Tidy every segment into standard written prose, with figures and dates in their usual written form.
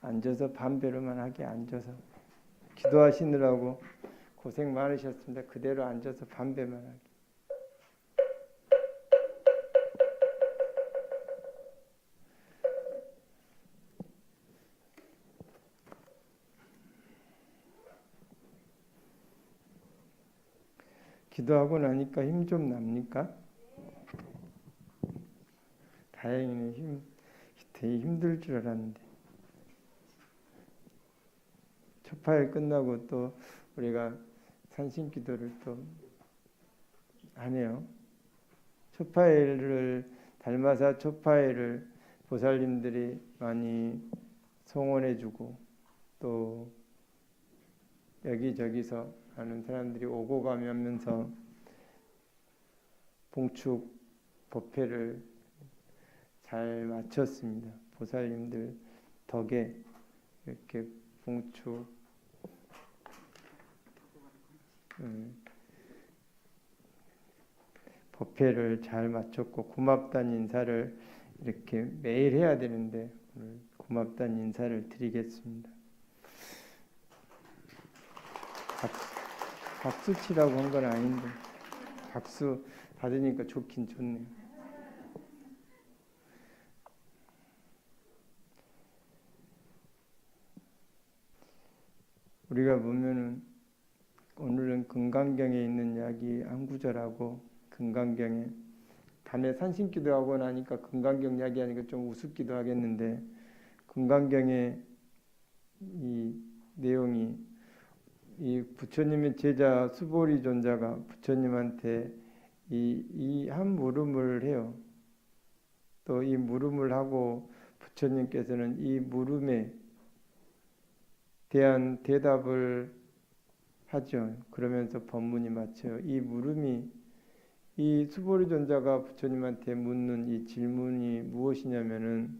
앉아서 반배로만 하게 앉아서 기도하시느라고 고생 많으셨습니다. 그대로 앉아서 반배만 하게. 기도하고 나니까 힘 좀 납니까? 다행이네. 되게 힘들 줄 알았는데. 초파일 끝나고 또 우리가 산신기도를 또 하네요. 초파일을 달마사 초파일을 보살님들이 많이 송원해주고 또 여기저기서 하는 사람들이 오고 가면서 봉축 법회를 잘 마쳤습니다. 보살님들 덕에 이렇게 봉축 법회를 잘 마쳤고 고맙다는 인사를 이렇게 매일 해야 되는데 오늘 고맙다는 인사를 드리겠습니다. 박수 치라고 한 건 아닌데 박수 받으니까 좋긴 좋네요. 우리가 보면은 오늘은 금강경에 있는 이야기 한 구절하고 금강경에 밤에 산신기도 하고 나니까 금강경 이야기하니까 좀 우습기도 하겠는데 금강경의 이 내용이 이 부처님의 제자 수보리 존자가 부처님한테 이 한 물음을 해요. 또 이 물음을 하고 부처님께서는 이 물음에 대한 대답을 하죠. 그러면서 법문이 마쳐요. 이 물음이 이 수보리 존자가 부처님한테 묻는 이 질문이 무엇이냐면은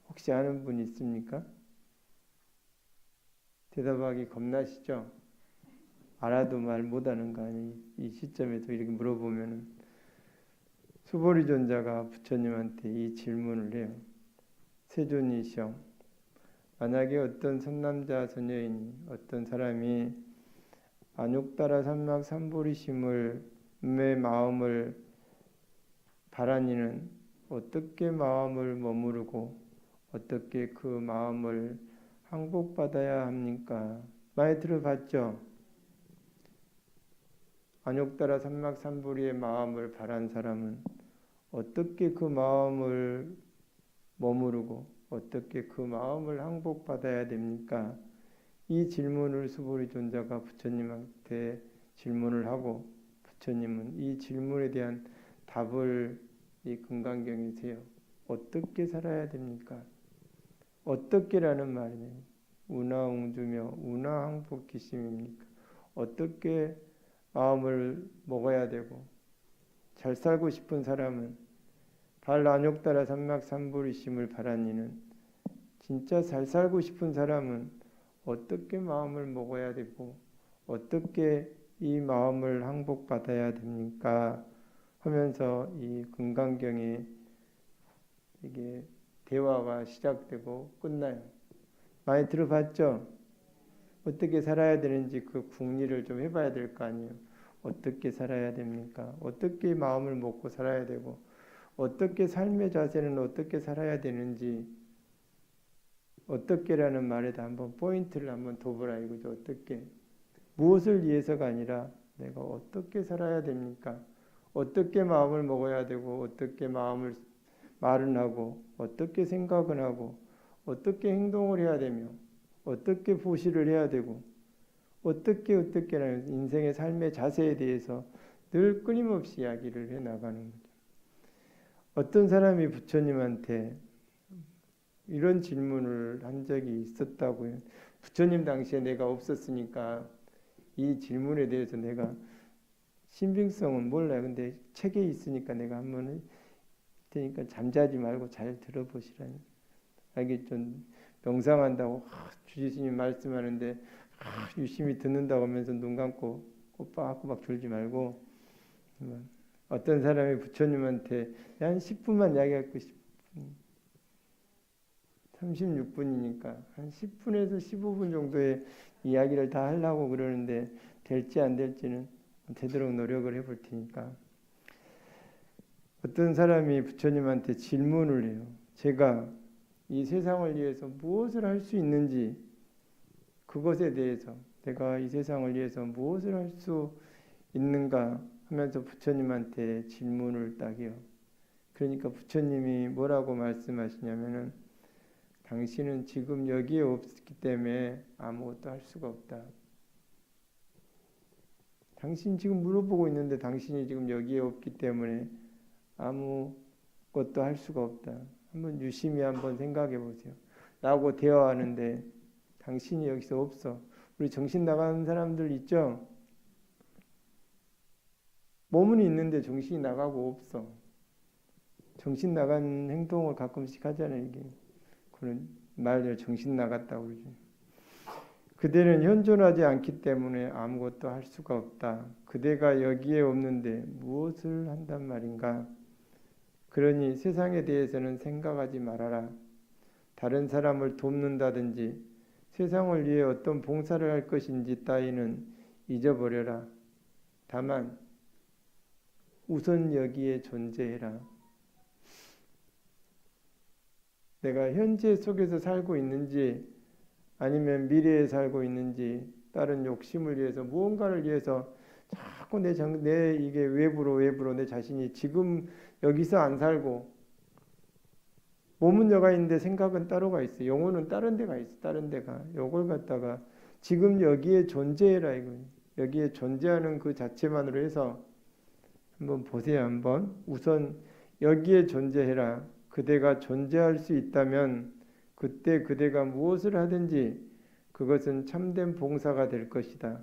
혹시 아는 분 있습니까? 대답하기 겁나시죠? 알아도 말 못하는 거 아니에요? 이 시점에서 이렇게 물어보면은 수보리 존자가 부처님한테 이 질문을 해요. 세존이시여, 만약에 어떤 선남자 선녀인이 어떤 사람이 안욕따라 삼막 삼보리심을 내 마음을 바라니는 어떻게 마음을 머무르고 어떻게 그 마음을 항복받아야 합니까? 많이 들어봤죠? 안욕따라 삼막 삼보리의 마음을 바란 사람은 어떻게 그 마음을 머무르고 어떻게 그 마음을 항복받아야 됩니까? 이 질문을 수보리 존자가 부처님한테 질문을 하고 부처님은 이 질문에 대한 답을 이 금강경이세요. 어떻게 살아야 됩니까? 어떻게라는 말이네요. 운하웅주며 운하항복기심입니까? 어떻게 마음을 먹어야 되고 잘 살고 싶은 사람은 발안욕따라 삼막삼보리심을 바라니는 진짜 잘 살고 싶은 사람은 어떻게 마음을 먹어야 되고 어떻게 이 마음을 항복받아야 됩니까? 하면서 이 금강경에 이게 대화가 시작되고 끝나요. 많이 들어봤죠? 어떻게 살아야 되는지 그 궁리를 좀 해봐야 될 거 아니에요. 어떻게 살아야 됩니까? 어떻게 마음을 먹고 살아야 되고 어떻게 삶의 자세는 어떻게 살아야 되는지 어떻게라는 말에다 한번 포인트를 한번 둬보라 이거죠. 어떻게 무엇을 위해서가 아니라 내가 어떻게 살아야 됩니까? 어떻게 마음을 먹어야 되고 어떻게 마음을 말은 하고 어떻게 생각은 하고 어떻게 행동을 해야 되며 어떻게 보시를 해야 되고 어떻게라는 인생의 삶의 자세에 대해서 늘 끊임없이 이야기를 해나가는 거죠. 어떤 사람이 부처님한테 이런 질문을 한 적이 있었다고요. 부처님 당시에 내가 없었으니까 이 질문에 대해서 내가 신빙성은 몰라요. 근데 책에 있으니까 내가 한번 테니까 잠자지 말고 잘 들어보시라니. 이게 좀 명상한다고 주지스님 말씀하는데 유심히 듣는다고 하면서 눈 감고 꼬박꼬박 졸지 말고 어떤 사람이 부처님한테 한 10분만 이야기하고 36분이니까 한 10분에서 15분 정도의 이야기를 다 하려고 그러는데 될지 안 될지는 되도록 노력을 해볼 테니까. 어떤 사람이 부처님한테 질문을 해요. 제가 이 세상을 위해서 무엇을 할 수 있는지, 그것에 대해서 내가 이 세상을 위해서 무엇을 할 수 있는가 하면서 부처님한테 질문을 딱 해요. 그러니까 부처님이 뭐라고 말씀하시냐면은 당신은 지금 여기에 없기 때문에 아무것도 할 수가 없다. 당신 지금 물어보고 있는데 당신이 지금 여기에 없기 때문에 아무것도 할 수가 없다. 한번 유심히 한번 생각해 보세요. 나하고 대화하는데 당신이 여기서 없어. 우리 정신 나가는 사람들 있죠? 몸은 있는데 정신이 나가고 없어. 정신 나간 행동을 가끔씩 하잖아요. 이게 그런 말을 정신 나갔다고 그러죠. 그대는 현존하지 않기 때문에 아무것도 할 수가 없다. 그대가 여기에 없는데 무엇을 한단 말인가? 그러니 세상에 대해서는 생각하지 말아라. 다른 사람을 돕는다든지 세상을 위해 어떤 봉사를 할 것인지 따위는 잊어버려라. 다만 우선 여기에 존재해라. 내가 현재 속에서 살고 있는지 아니면 미래에 살고 있는지 다른 욕심을 위해서 무언가를 위해서 자꾸 내 이게 외부로 내 자신이 지금 여기서 안 살고 몸은 여가 있는데 생각은 따로가 있어. 영혼은 다른 데가 있어. 다른 데가. 요걸 갖다가 지금 여기에 존재해라 이거. 여기에 존재하는 그 자체만으로 해서 한번 보세요. 한번 우선 여기에 존재해라. 그대가 존재할 수 있다면 그때 그대가 무엇을 하든지 그것은 참된 봉사가 될 것이다.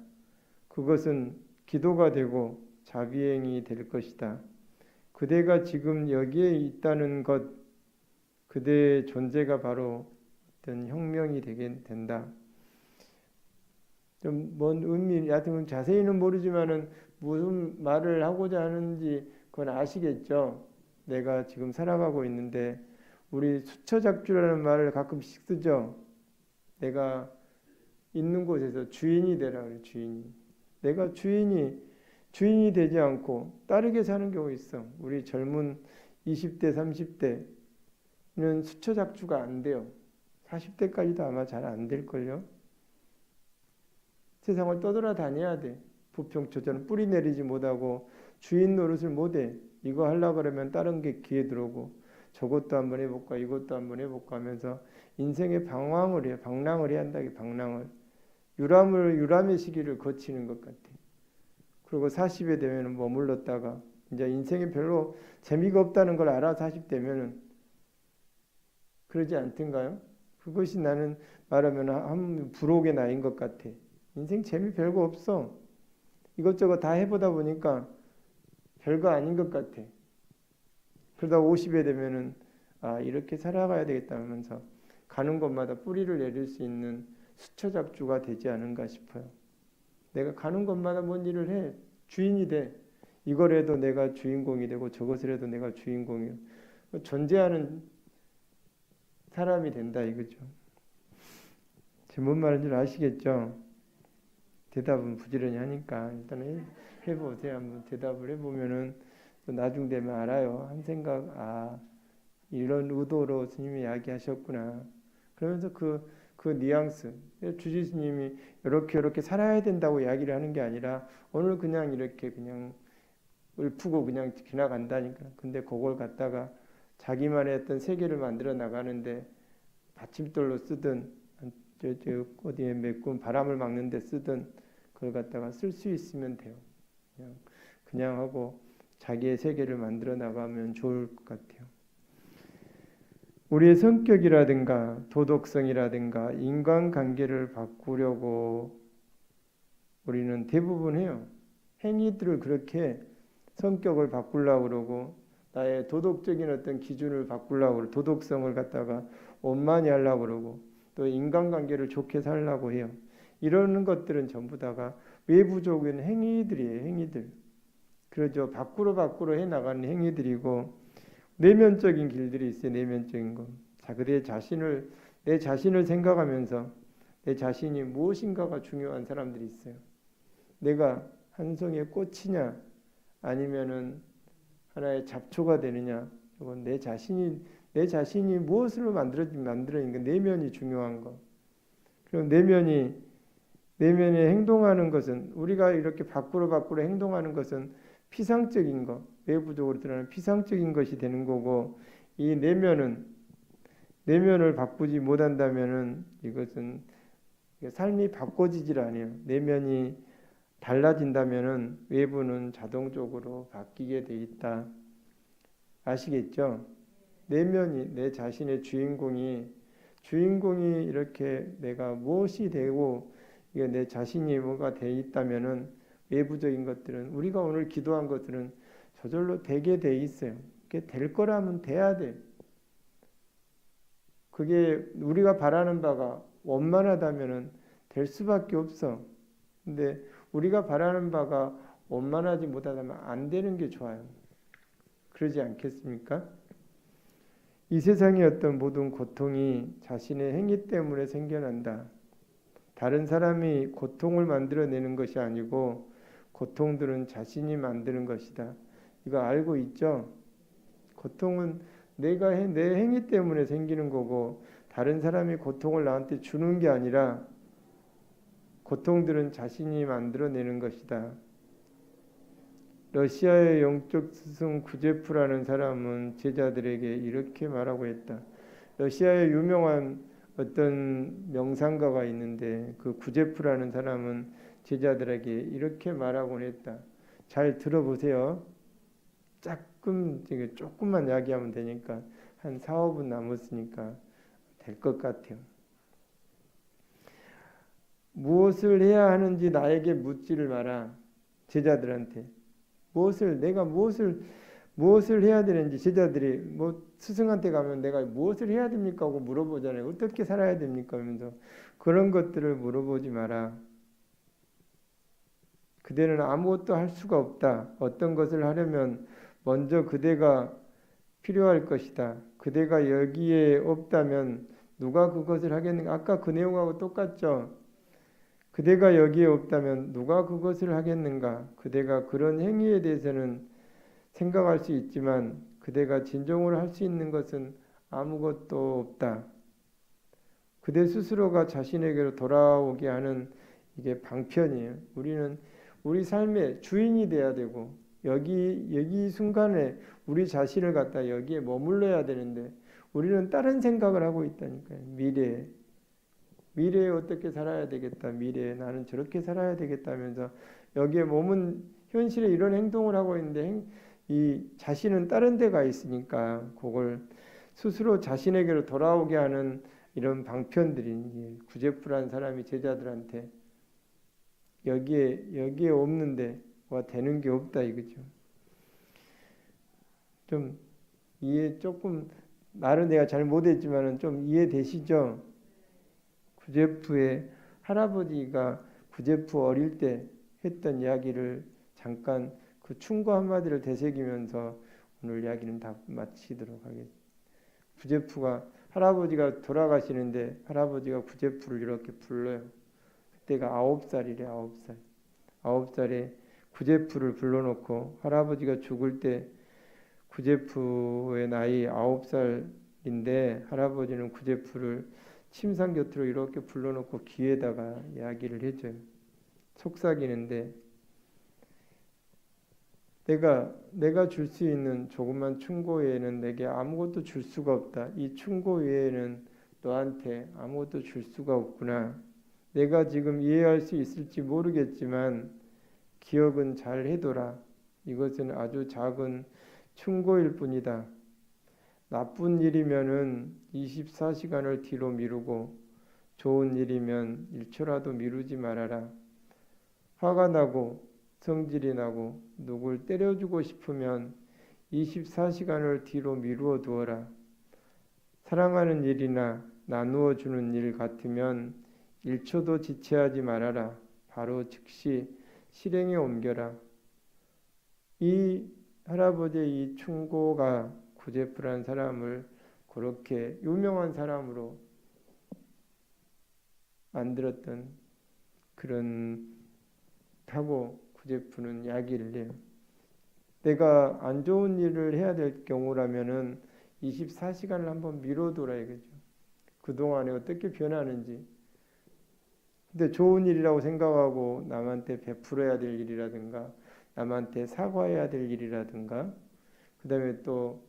그것은 기도가 되고 자비행이 될 것이다. 그대가 지금 여기에 있다는 것, 그대의 존재가 바로 어떤 혁명이 되게 된다. 좀 뭔 의미, 여하튼 자세히는 모르지만은 무슨 말을 하고자 하는지 그건 아시겠죠? 내가 지금 살아가고 있는데 우리 수처작주라는 말을 가끔씩 쓰죠. 내가 있는 곳에서 주인이 되라 그래. 주인이. 내가 주인이 되지 않고 다르게 사는 경우 있어. 우리 젊은 20대, 30대는 수처작주가 안 돼요. 40대까지도 아마 잘 안 될걸요. 세상을 떠돌아다녀야 돼. 부평초처럼 뿌리 내리지 못하고 주인 노릇을 못해. 이거 하려고 그러면 다른 게 귀에 들어오고 저것도 한번 해볼까 이것도 한번 해볼까 하면서 인생의 방황을 해요. 방랑을 해야 한다. 방랑을. 유람의 시기를 거치는 것 같아. 그리고 40에 되면 머물렀다가 이제 인생에 별로 재미가 없다는 걸 알아. 40대면은 그러지 않던가요? 그것이 나는 말하면 한 부록의 나이인 것 같아. 인생 재미 별거 없어. 이것저것 다 해보다 보니까 별거 아닌 것 같아. 그러다 50에 되면은 이렇게 살아가야 되겠다 하면서 가는 곳마다 뿌리를 내릴 수 있는 수처작주가 되지 않은가 싶어요. 내가 가는 곳마다 뭔 일을 해. 주인이 돼. 이걸 해도 내가 주인공이 되고 저것을 해도 내가 주인공이요. 존재하는 사람이 된다 이거죠. 지금 뭔 말인지 아시겠죠? 대답은 부지런히 하니까 일단 해보세요. 한번 대답을 해보면은 또 나중 되면 알아요. 한 생각, 이런 의도로 스님이 이야기하셨구나. 그러면서 그 뉘앙스, 주지 스님이 이렇게 살아야 된다고 이야기를 하는 게 아니라 오늘 그냥 이렇게 그냥 읊고 그냥 지나간다니까. 근데 그걸 갖다가 자기만의 어떤 세계를 만들어 나가는데 받침돌로 쓰든 어디에 메꾼 바람을 막는 데 쓰든 그걸 갖다가 쓸 수 있으면 돼요. 그냥 하고 자기의 세계를 만들어 나가면 좋을 것 같아요. 우리의 성격이라든가 도덕성이라든가 인간관계를 바꾸려고 우리는 대부분 해요. 행위들을 그렇게 성격을 바꾸려고 그러고 나의 도덕적인 어떤 기준을 바꾸려고 그러고 도덕성을 갖다가 원만히 하려고 그러고 또 인간관계를 좋게 살려고 해요. 이러는 것들은 전부 다가 외부적인 행위들이에요. 행위들. 그러죠. 밖으로 해나가는 행위들이고 내면적인 길들이 있어요. 내면적인 거. 자, 그대의 자신을 내 자신을 생각하면서 내 자신이 무엇인가가 중요한 사람들이 있어요. 내가 한 송이의 꽃이냐 아니면은 하나의 잡초가 되느냐. 이건 내 자신이 무엇으로 만들어진가 내면이 중요한 거. 그럼 내면에 행동하는 것은 우리가 이렇게 밖으로 행동하는 것은 피상적인 것, 외부적으로 드러나는 피상적인 것이 되는 거고 이 내면을 바꾸지 못한다면은 이것은 삶이 바꿔지질 않아요. 내면이 달라진다면은 외부는 자동적으로 바뀌게 돼 있다. 아시겠죠? 내면이 내 자신의 주인공이 이렇게 내가 무엇이 되고 이게 내 자신이 뭐가 돼 있다면은 외부적인 것들은 우리가 오늘 기도한 것들은 저절로 되게 돼 있어요. 그게 될 거라면 돼야 돼. 그게 우리가 바라는 바가 원만하다면은 될 수밖에 없어. 근데 우리가 바라는 바가 원만하지 못하다면 안 되는 게 좋아요. 그러지 않겠습니까? 이 세상의 어떤 모든 고통이 자신의 행위 때문에 생겨난다. 다른 사람이 고통을 만들어내는 것이 아니고 고통들은 자신이 만드는 것이다. 이거 알고 있죠? 고통은 내 행위 때문에 생기는 거고 다른 사람이 고통을 나한테 주는 게 아니라 고통들은 자신이 만들어내는 것이다. 러시아의 영적 스승 구제프라는 사람은 제자들에게 이렇게 말하고 했다. 러시아의 유명한 어떤 명상가가 있는데 그 구제프라는 사람은 제자들에게 이렇게 말하곤 했다. 잘 들어보세요. 조금만 이야기하면 되니까 한 4, 5분 남았으니까 될 것 같아요. 무엇을 해야 하는지 나에게 묻지를 마라. 제자들한테. 내가 무엇을 해야 되는지 제자들이 스승한테 가면 내가 무엇을 해야 됩니까 하고 물어보잖아요. 어떻게 살아야 됩니까 하면서 그런 것들을 물어보지 마라. 그대는 아무것도 할 수가 없다. 어떤 것을 하려면 먼저 그대가 필요할 것이다. 그대가 여기에 없다면 누가 그것을 하겠는가? 아까 그 내용하고 똑같죠? 그대가 여기에 없다면 누가 그것을 하겠는가? 그대가 그런 행위에 대해서는 생각할 수 있지만 그대가 진정으로 할 수 있는 것은 아무것도 없다. 그대 스스로가 자신에게로 돌아오게 하는 이게 방편이에요. 우리는 우리 삶의 주인이 돼야 되고 여기 순간에 우리 자신을 갖다 여기에 머물러야 되는데 우리는 다른 생각을 하고 있다니까요. 미래에 어떻게 살아야 되겠다. 미래에 나는 저렇게 살아야 되겠다면서 여기에 몸은 현실에 이런 행동을 하고 있는데 이 자신은 다른 데가 있으니까 그걸 스스로 자신에게로 돌아오게 하는 이런 방편들이 구제프라는 사람이 제자들한테 여기에 없는데 와 되는 게 없다 이거죠. 좀 조금 말은 내가 잘 못했지만은 좀 이해되시죠? 구제프의 할아버지가 구제프 어릴 때 했던 이야기를 잠깐 그 충고 한마디를 되새기면서 오늘 이야기는 다 마치도록 하겠습니다. 구제프가 할아버지가 돌아가시는데 할아버지가 구제프를 이렇게 불러요. 그때가 9살이래. 9살. 9살에 구제프를 불러놓고 할아버지가 죽을 때 구제프의 나이 9살인데 할아버지는 구제프를 침상 곁으로 이렇게 불러놓고 귀에다가 이야기를 해줘요. 속삭이는데 내가 줄 수 있는 조그만 충고 외에는 내게 아무것도 줄 수가 없다. 이 충고 외에는 너한테 아무것도 줄 수가 없구나. 내가 지금 이해할 수 있을지 모르겠지만 기억은 잘 해둬라. 이것은 아주 작은 충고일 뿐이다. 나쁜 일이면은 24시간을 뒤로 미루고 좋은 일이면 1초라도 미루지 말아라. 화가 나고 성질이 나고 누굴 때려주고 싶으면 24시간을 뒤로 미루어 두어라. 사랑하는 일이나 나누어 주는 일 같으면 1초도 지체하지 말아라. 바로 즉시 실행에 옮겨라. 이 할아버지의 이 충고가 구제프라는 사람을 그렇게 유명한 사람으로 만들었던 그런 타고 구제푸는 약일을 해요. 내가 안 좋은 일을 해야 될 경우라면은 24시간을 한번 미뤄둬라 이거죠. 그동안에 어떻게 변하는지. 근데 좋은 일이라고 생각하고 남한테 베풀어야 될 일이라든가 남한테 사과해야 될 일이라든가 그 다음에 또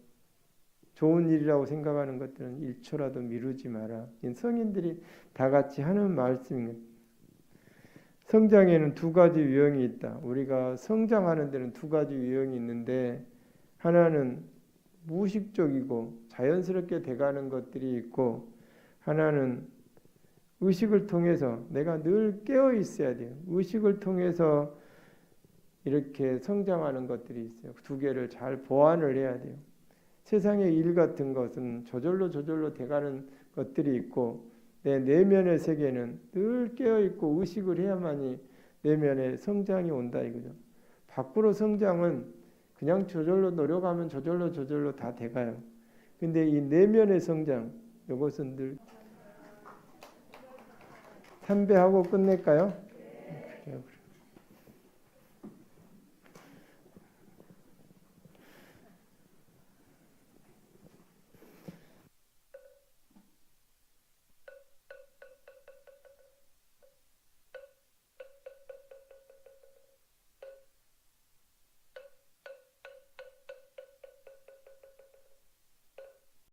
좋은 일이라고 생각하는 것들은 1초라도 미루지 마라. 성인들이 다 같이 하는 말씀입니다. 성장에는 두 가지 유형이 있다. 우리가 성장하는 데는 두 가지 유형이 있는데 하나는 무의식적이고 자연스럽게 돼가는 것들이 있고 하나는 의식을 통해서 내가 늘 깨어 있어야 돼요. 의식을 통해서 이렇게 성장하는 것들이 있어요. 두 개를 잘 보완을 해야 돼요. 세상의 일 같은 것은 저절로 돼가는 것들이 있고 내 내면의 세계는 늘 깨어있고 의식을 해야만이 내면의 성장이 온다 이거죠. 밖으로 성장은 그냥 저절로 노력하면 저절로 다 돼가요. 근데 이 내면의 성장 이것은 늘 참배하고 끝낼까요?